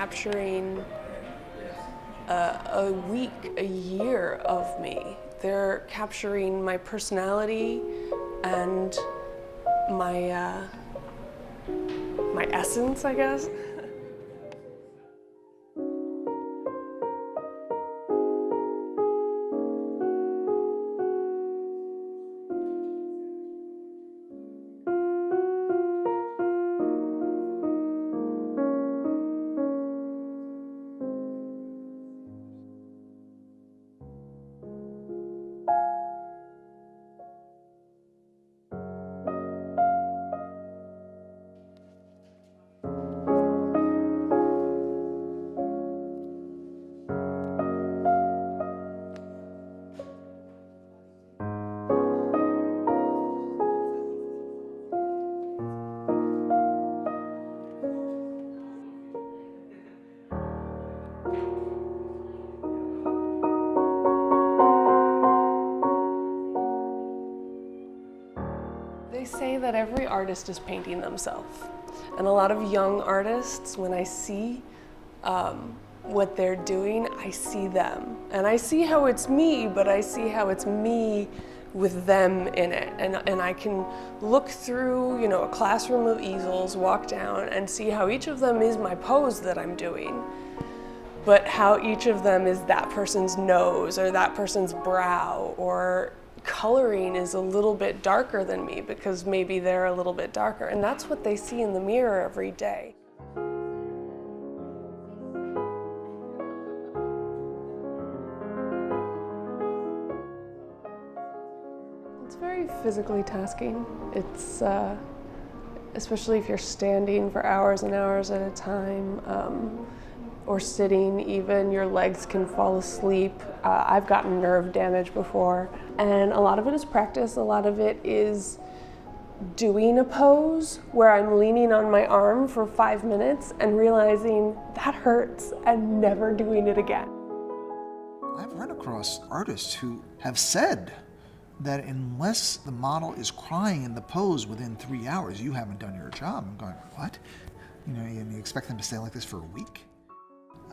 capturing a week, a year of me. They're capturing my personality and my essence, I guess. They say that every artist is painting themselves. And a lot of young artists, when I see what they're doing, I see them. And I see how it's me, but I see how it's me with them in it. And I can look through, a classroom of easels, walk down, and see how each of them is my pose that I'm doing, but how each of them is that person's nose or that person's brow, or coloring is a little bit darker than me because maybe they're a little bit darker. And that's what they see in the mirror every day. It's very physically tasking. It's, especially if you're standing for hours and hours at a time, or sitting even, your legs can fall asleep. I've gotten nerve damage before. And a lot of it is practice. A lot of it is doing a pose where I'm leaning on my arm for 5 minutes and realizing that hurts and never doing it again. I've run across artists who have said that unless the model is crying in the pose within 3 hours, you haven't done your job. I'm going, what? You expect them to stay like this for a week?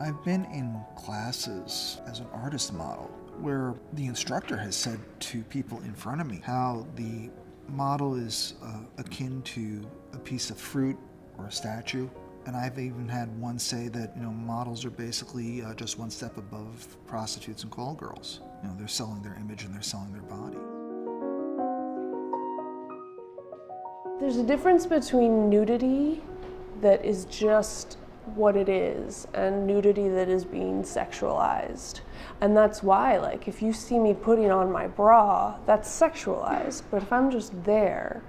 I've been in classes as an artist model where the instructor has said to people in front of me how the model is akin to a piece of fruit or a statue. And I've even had one say that, models are basically just one step above prostitutes and call girls. They're selling their image and they're selling their body. There's a difference between nudity that is just what it is and nudity that is being sexualized. And that's why, if you see me putting on my bra, that's sexualized. But if I'm just there,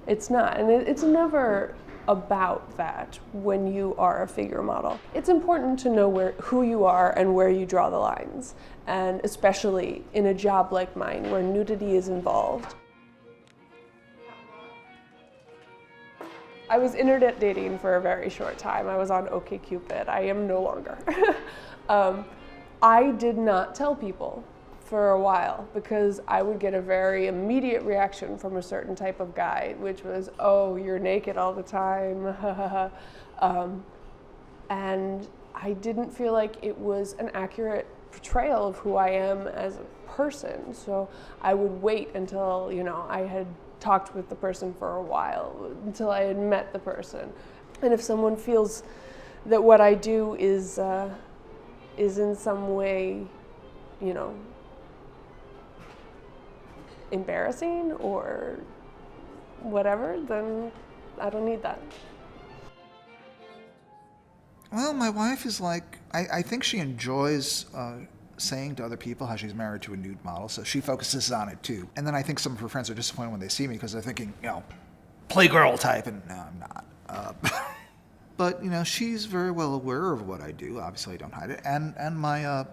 it's not. And it's never about that when you are a figure model. It's important to know who you are and where you draw the lines. And especially in a job like mine where nudity is involved. I was internet dating for a very short time. I was on OkCupid. I am no longer. I did not tell people for a while because I would get a very immediate reaction from a certain type of guy, which was, oh, you're naked all the time. And I didn't feel like it was an accurate portrayal of who I am as a person. So I would wait until, I had talked with the person for a while, until I had met the person. And if someone feels that what I do is in some way, embarrassing or whatever, then I don't need that. Well, my wife is I think she enjoys saying to other people how she's married to a nude model, so she focuses on it too. And then I think some of her friends are disappointed when they see me because they're thinking, playgirl type, and no, I'm not. But, she's very well aware of what I do. Obviously, I don't hide it. And my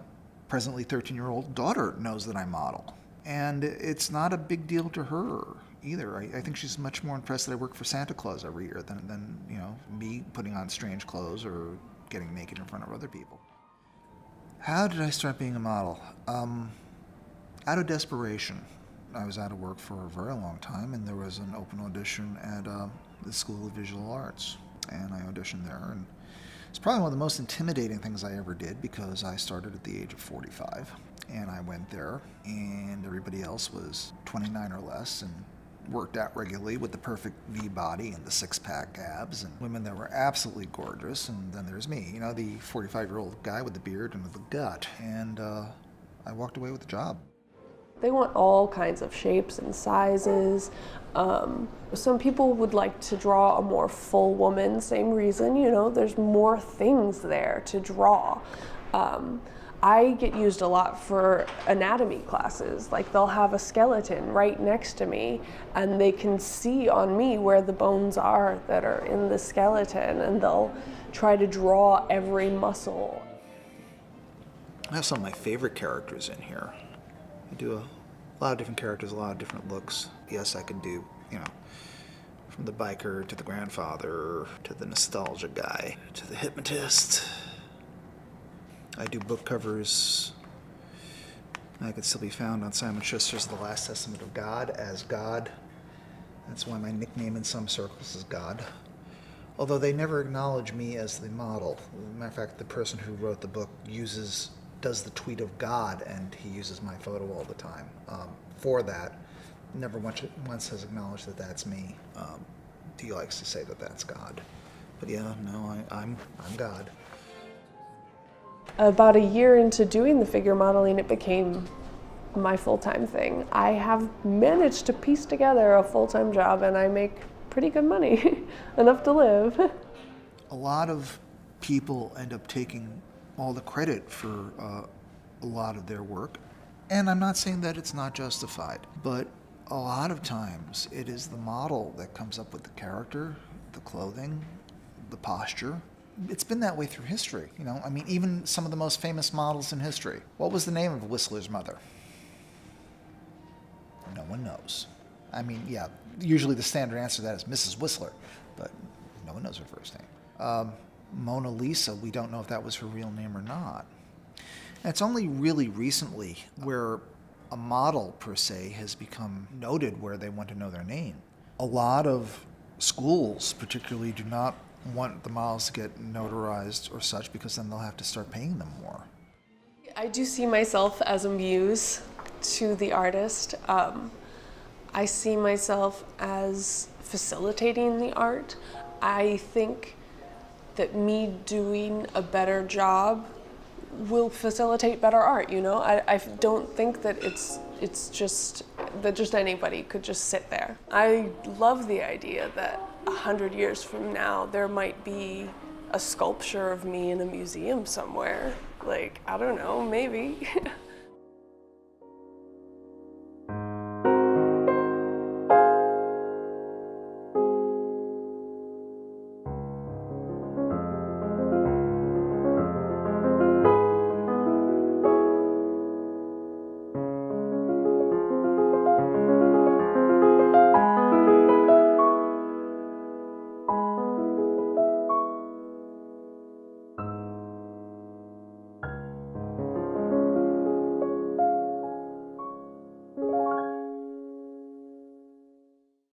presently 13-year-old daughter knows that I model. And it's not a big deal to her either. I think she's much more impressed that I work for Santa Claus every year than me putting on strange clothes or getting naked in front of other people. How did I start being a model? Out of desperation. I was out of work for a very long time, and there was an open audition at the School of Visual Arts, and I auditioned there, and It's probably one of the most intimidating things I ever did because I started at the age of 45, and I went there, and everybody else was 29 or less and worked out regularly with the perfect V body and the six-pack abs and women that were absolutely gorgeous. And then there's me, the 45-year-old guy with the beard and the gut. And I walked away with the job. They want all kinds of shapes and sizes. Some people would like to draw a more full woman, same reason, there's more things there to draw. I get used a lot for anatomy classes. Like they'll have a skeleton right next to me and they can see on me where the bones are that are in the skeleton, and they'll try to draw every muscle. I have some of my favorite characters in here. I do a lot of different characters, a lot of different looks. Yes, I can do, from the biker to the grandfather to the nostalgia guy to the hypnotist. I do book covers. I could still be found on Simon Schuster's The Last Testament of God as God. That's why my nickname in some circles is God. Although they never acknowledge me as the model. As a matter of fact, the person who wrote the book does the tweet of God, and he uses my photo all the time. For that, never once has acknowledged that that's me. He likes to say that that's God. But yeah, no, I'm God. About a year into doing the figure modeling, it became my full-time thing. I have managed to piece together a full-time job, and I make pretty good money, enough to live. A lot of people end up taking all the credit for a lot of their work, and I'm not saying that it's not justified, but a lot of times it is the model that comes up with the character, the clothing, the posture. It's been that way through history, even some of the most famous models in history. What was the name of Whistler's mother? No one knows. Usually the standard answer to that is Mrs. Whistler, but no one knows her first name. Mona Lisa, we don't know if that was her real name or not. And it's only really recently where a model, per se, has become noted where they want to know their name. A lot of schools, particularly, do not want the models to get notarized or such, because then they'll have to start paying them more. I do see myself as a muse to the artist. I see myself as facilitating the art. I think that me doing a better job will facilitate better art, I don't think that it's just that just anybody could just sit there. I love the idea that 100 years from now there might be a sculpture of me in a museum somewhere. I don't know, maybe.